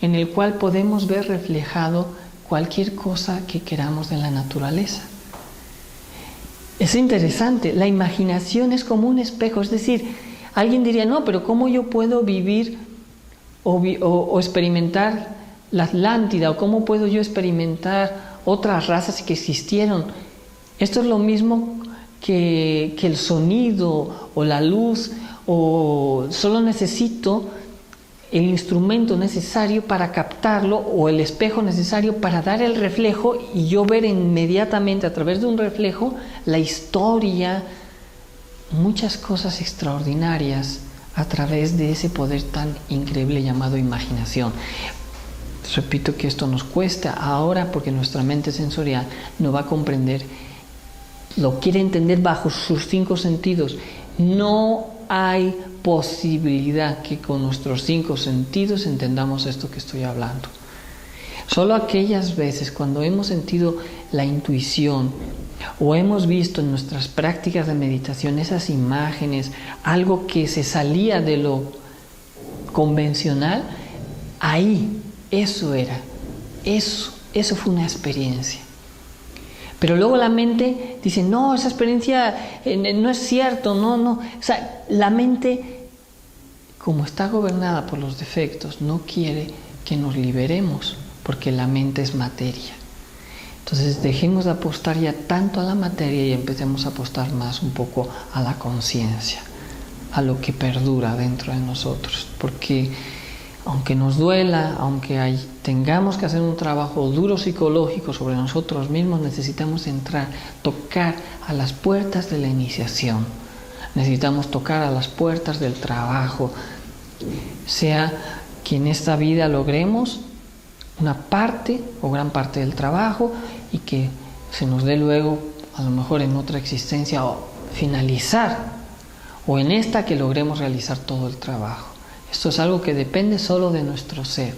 en el cual podemos ver reflejado cualquier cosa que queramos de la naturaleza. Es interesante, la imaginación es como un espejo, es decir, alguien diría, no, pero ¿cómo yo puedo vivir o experimentar la Atlántida? ¿O cómo puedo yo experimentar otras razas que existieron? Esto es lo mismo que el sonido o la luz, o solo necesito el instrumento necesario para captarlo o el espejo necesario para dar el reflejo y yo ver inmediatamente a través de un reflejo la historia, muchas cosas extraordinarias a través de ese poder tan increíble llamado imaginación. Repito que esto nos cuesta ahora porque nuestra mente sensorial no va a comprender, lo quiere entender bajo sus 5 sentidos. No hay posibilidad que con nuestros 5 sentidos entendamos esto que estoy hablando. Solo aquellas veces cuando hemos sentido la intuición, o hemos visto en nuestras prácticas de meditación esas imágenes, algo que se salía de lo convencional, ahí, eso era, eso fue una experiencia. Pero luego la mente dice, no, esa experiencia no es cierto, no. O sea, la mente, como está gobernada por los defectos, no quiere que nos liberemos, porque la mente es materia. Entonces dejemos de apostar ya tanto a la materia y empecemos a apostar más un poco a la conciencia, a lo que perdura dentro de nosotros. Porque aunque nos duela, aunque tengamos que hacer un trabajo duro psicológico sobre nosotros mismos, necesitamos entrar, tocar a las puertas de la iniciación. Necesitamos tocar a las puertas del trabajo, sea que en esta vida logremos una parte o gran parte del trabajo y que se nos dé luego, a lo mejor en otra existencia, o finalizar, o en esta que logremos realizar todo el trabajo. Esto es algo que depende solo de nuestro ser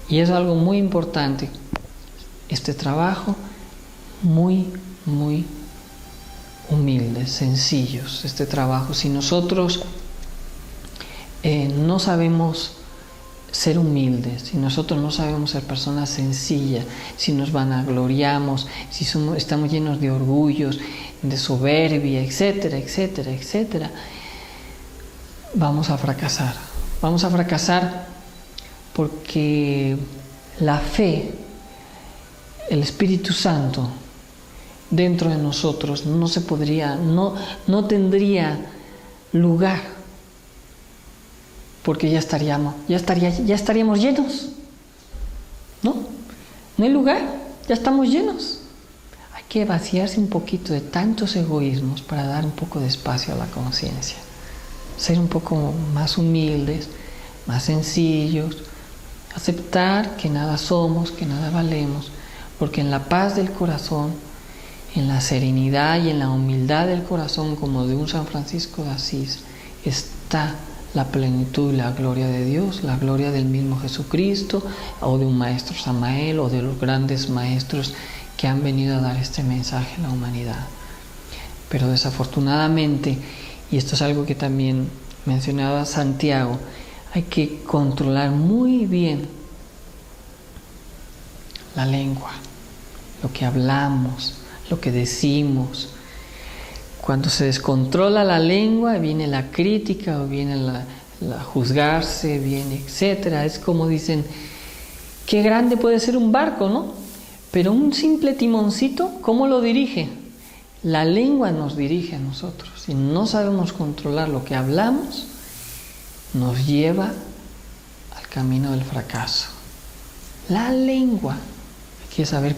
y es algo muy importante. Este trabajo muy, muy humildes, sencillos, este trabajo. Si nosotros no sabemos ser humildes, si nosotros no sabemos ser personas sencillas, si nos vanagloriamos, si estamos llenos de orgullos, de soberbia, etcétera, etcétera, etcétera, vamos a fracasar. Vamos a fracasar porque la fe, el Espíritu Santo dentro de nosotros no tendría lugar, porque ya estaríamos llenos, ¿no? No hay lugar, ya estamos llenos. Hay que vaciarse un poquito de tantos egoísmos para dar un poco de espacio a la conciencia, ser un poco más humildes, más sencillos, aceptar que nada somos, que nada valemos, porque en la paz del corazón, en la serenidad y en la humildad del corazón, como de un San Francisco de Asís, está la plenitud y la gloria de Dios, la gloria del mismo Jesucristo, o de un maestro Samael, o de los grandes maestros que han venido a dar este mensaje a la humanidad. Pero desafortunadamente, y esto es algo que también mencionaba Santiago, hay que controlar muy bien la lengua, lo que hablamos, lo que decimos. Cuando se descontrola la lengua, viene la crítica, o viene la juzgarse, viene etcétera. Es como dicen, qué grande puede ser un barco, ¿no? Pero un simple timoncito, ¿cómo lo dirige? La lengua nos dirige a nosotros. Si no sabemos controlar lo que hablamos, nos lleva al camino del fracaso. La lengua, hay que saber,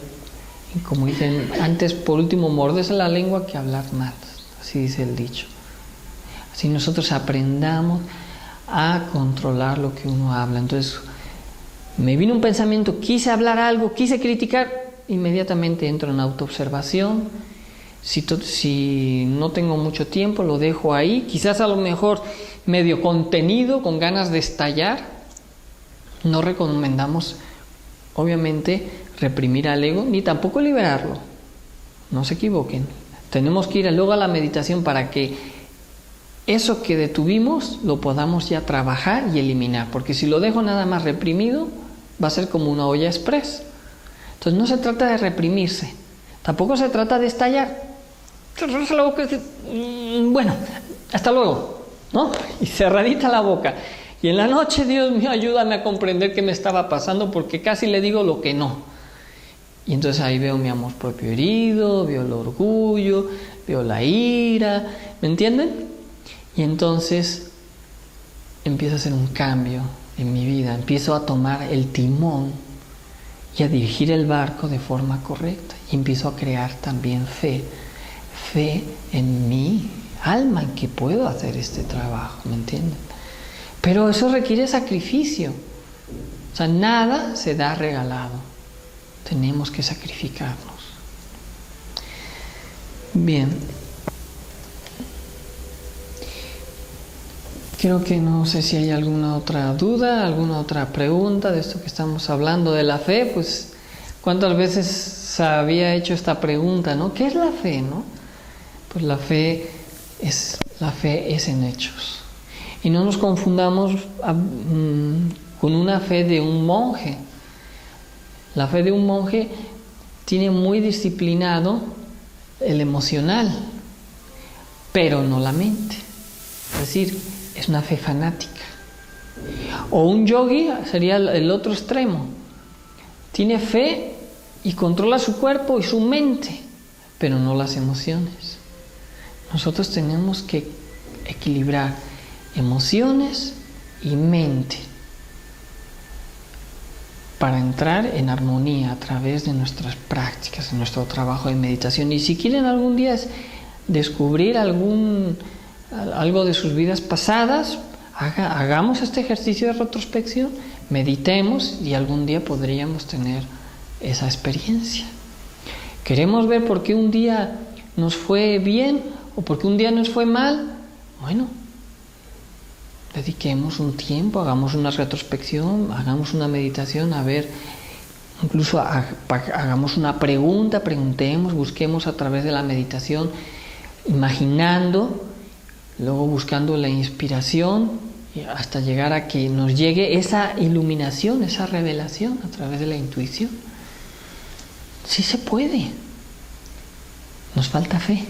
como dicen antes, por último, morderse la lengua que hablar mal. Así dice el dicho. Así nosotros aprendamos a controlar lo que uno habla. Entonces, me vino un pensamiento, quise hablar algo, quise criticar, inmediatamente entro en autoobservación. Si no tengo mucho tiempo, lo dejo ahí. Quizás a lo mejor medio contenido, con ganas de estallar. No recomendamos, obviamente, reprimir al ego, ni tampoco liberarlo. No se equivoquen. Tenemos que ir luego a la meditación para que eso que detuvimos lo podamos ya trabajar y eliminar. Porque si lo dejo nada más reprimido, va a ser como una olla express. Entonces no se trata de reprimirse, tampoco se trata de estallar. Bueno, hasta luego, ¿no? Y cerradita la boca. Y en la noche, Dios mío, ayúdame a comprender qué me estaba pasando, porque casi le digo lo que no. Y entonces ahí veo mi amor propio herido, veo el orgullo, veo la ira, ¿me entienden? Y entonces empiezo a hacer un cambio en mi vida, empiezo a tomar el timón y a dirigir el barco de forma correcta. Y empiezo a crear también fe en mi alma, en que puedo hacer este trabajo, ¿me entienden? Pero eso requiere sacrificio. O sea, nada se da regalado. Tenemos que sacrificarnos. Bien. Creo que no sé si hay alguna otra duda, alguna otra pregunta de esto que estamos hablando de la fe. Pues ¿Cuántas veces se había hecho esta pregunta, ¿no? ¿Qué es la fe, no? Pues la fe es en hechos. Y no nos confundamos con una fe de un monje. La fe de un monje tiene muy disciplinado el emocional, pero no la mente. Es decir, es una fe fanática. O un yogi sería el otro extremo. Tiene fe y controla su cuerpo y su mente, pero no las emociones. Nosotros tenemos que equilibrar emociones y mente para entrar en armonía a través de nuestras prácticas, de nuestro trabajo de meditación. Y si quieren algún día descubrir algo de sus vidas pasadas, hagamos este ejercicio de retrospección, meditemos y algún día podríamos tener esa experiencia. ¿Queremos ver por qué un día nos fue bien o por qué un día nos fue mal? Bueno, dediquemos un tiempo, hagamos una retrospección, hagamos una meditación, a ver, incluso hagamos una pregunta, preguntemos, busquemos a través de la meditación, imaginando, luego buscando la inspiración, hasta llegar a que nos llegue esa iluminación, esa revelación a través de la intuición. Sí se puede. Nos falta fe.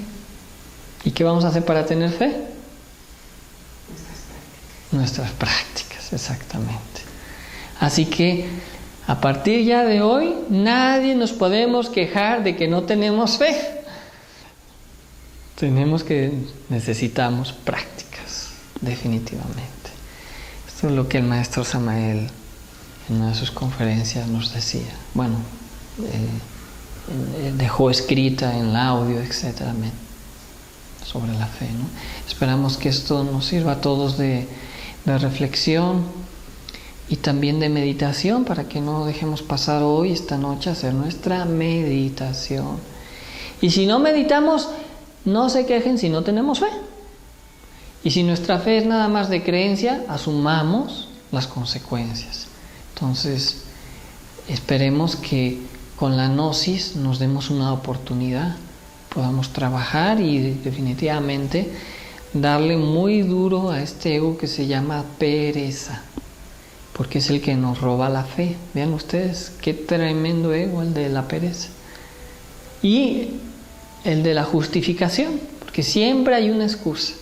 ¿Y qué vamos a hacer para tener fe? Nuestras prácticas, exactamente. Así que a partir ya de hoy, nadie nos podemos quejar de que no tenemos fe. Necesitamos prácticas, definitivamente. Esto es lo que el maestro Samael en una de sus conferencias nos decía. Bueno, dejó escrita en el audio, etcétera, sobre la fe, ¿no? Esperamos que esto nos sirva a todos de reflexión y también de meditación, para que no dejemos pasar hoy, esta noche, a hacer nuestra meditación. Y si no meditamos, no se quejen si no tenemos fe. Y si nuestra fe es nada más de creencia, asumamos las consecuencias. Entonces, esperemos que con la gnosis nos demos una oportunidad, podamos trabajar y definitivamente darle muy duro a este ego que se llama pereza, porque es el que nos roba la fe. Vean ustedes qué tremendo ego el de la pereza. Y el de la justificación, porque siempre hay una excusa.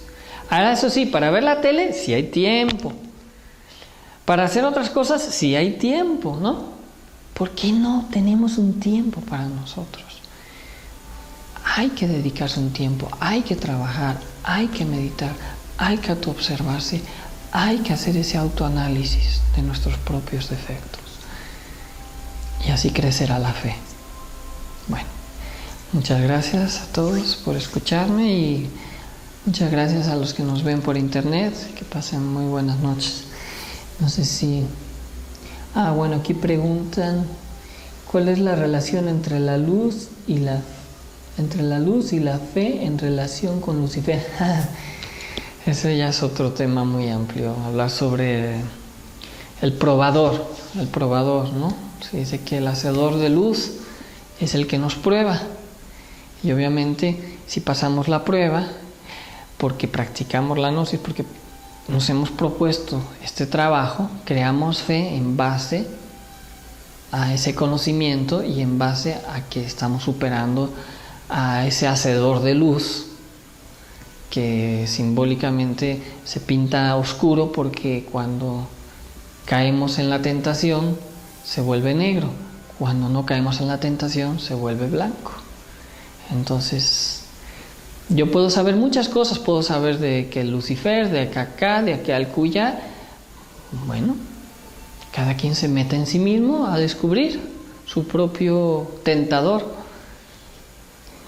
Ahora, eso sí, para ver la tele sí hay tiempo. Para hacer otras cosas sí hay tiempo, ¿no? ¿Por qué no tenemos un tiempo para nosotros? Hay que dedicarse un tiempo, hay que trabajar, hay que meditar, hay que autoobservarse, hay que hacer ese autoanálisis de nuestros propios defectos. Y así crecerá la fe. Bueno, muchas gracias a todos por escucharme y muchas gracias a los que nos ven por internet. Que pasen muy buenas noches. No sé si... bueno, aquí preguntan ¿cuál es la relación entre la luz y la fe en relación con Lucifer? Ese ya es otro tema muy amplio. Hablar sobre el probador, ¿no? Se dice que el hacedor de luz es el que nos prueba. Y obviamente, si pasamos la prueba, porque practicamos la gnosis, porque nos hemos propuesto este trabajo, creamos fe en base a ese conocimiento y en base a que estamos superando a ese hacedor de luz, que simbólicamente se pinta oscuro porque cuando caemos en la tentación se vuelve negro, cuando no caemos en la tentación se vuelve blanco. Entonces, yo puedo saber muchas cosas, puedo saber de que Lucifer, de acá, de aquí al cuya. Bueno, cada quien se mete en sí mismo a descubrir su propio tentador.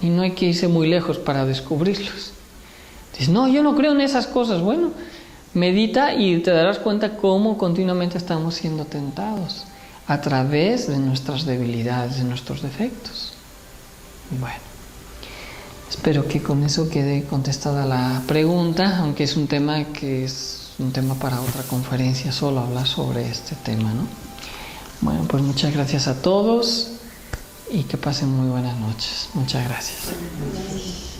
Y no hay que irse muy lejos para descubrirlos. Dices, no, yo no creo en esas cosas. Bueno, medita y te darás cuenta cómo continuamente estamos siendo tentados a través de nuestras debilidades, de nuestros defectos. Bueno, espero que con eso quede contestada la pregunta, aunque es un tema para otra conferencia, solo hablar sobre este tema, ¿no? Bueno, pues muchas gracias a todos. y que pasen muy buenas noches. Muchas gracias. Buenas noches.